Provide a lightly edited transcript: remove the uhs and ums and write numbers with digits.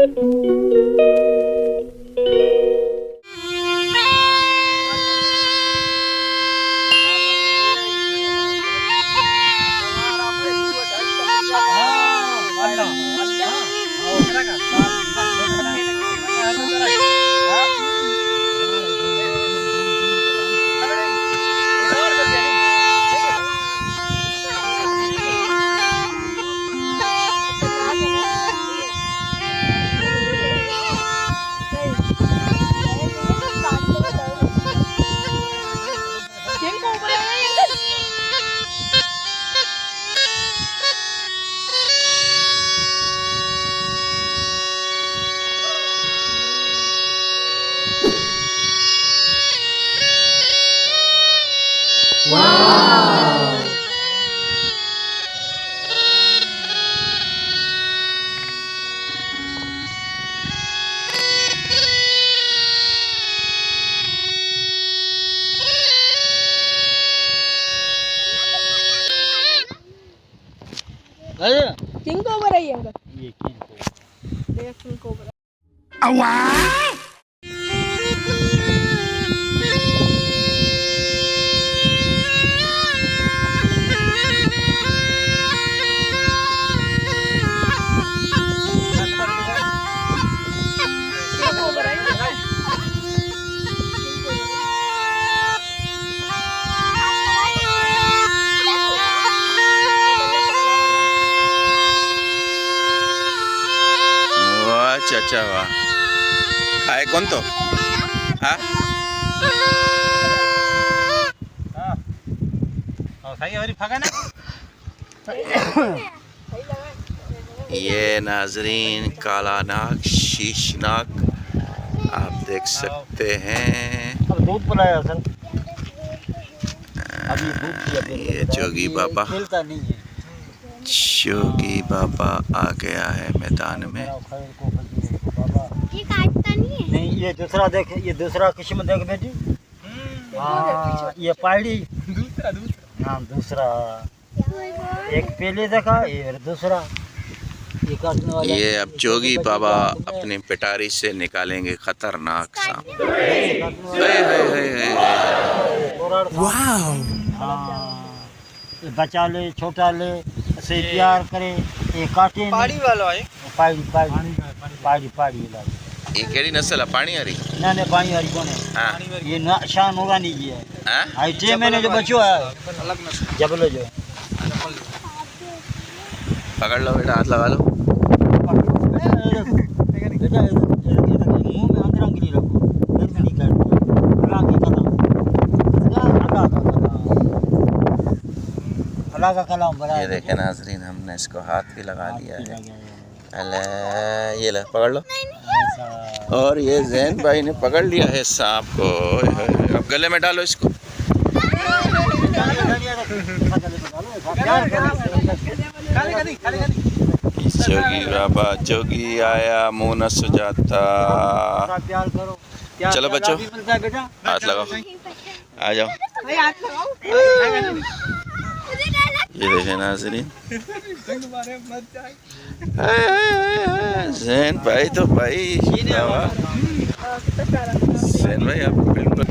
King cobra ही uncle, ये king cobra, देख king cobra. अवा अच्छा वाह, खाए कौन तो हाँ ये नाजरीन काला नाग, शीशनाग आप देख सकते हैं। दूध पिलाया सर, ये जोगी बाबा, जोगी बाबा आ गया है मैदान में। ये काटता नहीं है। नहीं, ये दूसरा देख, ये दूसरा किस्म देख बेटी। ये पाड़ी हाँ दूसरा, एक पहले देखा, ये दूसरा ये काटने वाला। ये अब जोगी बाबा अपनी पिटारी से निकालेंगे खतरनाक सांप। बचा ले, छोटा ले, से प्यार करे, ये काटे पाड़ी वाला है, पाड़ी पाड़ी पाड़ी पाड़ी वाला। ये केड़ी नस्ल है? पानी हरी ना ने पानी हरी कौन है? हाँ। ये शान नूरानी की है। हाँ? आई 6 महीने जो बच्चो है अलग नस्ल जबलो जो। पकड़ लो बेटा, हाथ लगा लो। बेटा मुंह में अंदर अंगली रखो, फिर में नहीं काटो, बुला के कदम अल्लाह का कलाम बड़ा। ये देखें नाजरीन, हमने इसको हाथ भी लगा लिया है। अल्लाह, ये ले पकड़ लो। और ये जैन भाई ने पकड़ लिया है सांप को। अब गले में डालो इसको। जोगी बाबा, जोगी आया मुँह न सुझाता। चलो बच्चों, हाथ लगाओ, आ जाओ। ये देखें नाज़रीन, जैन भाई तो भाई, जैन भाई आप बिल्कुल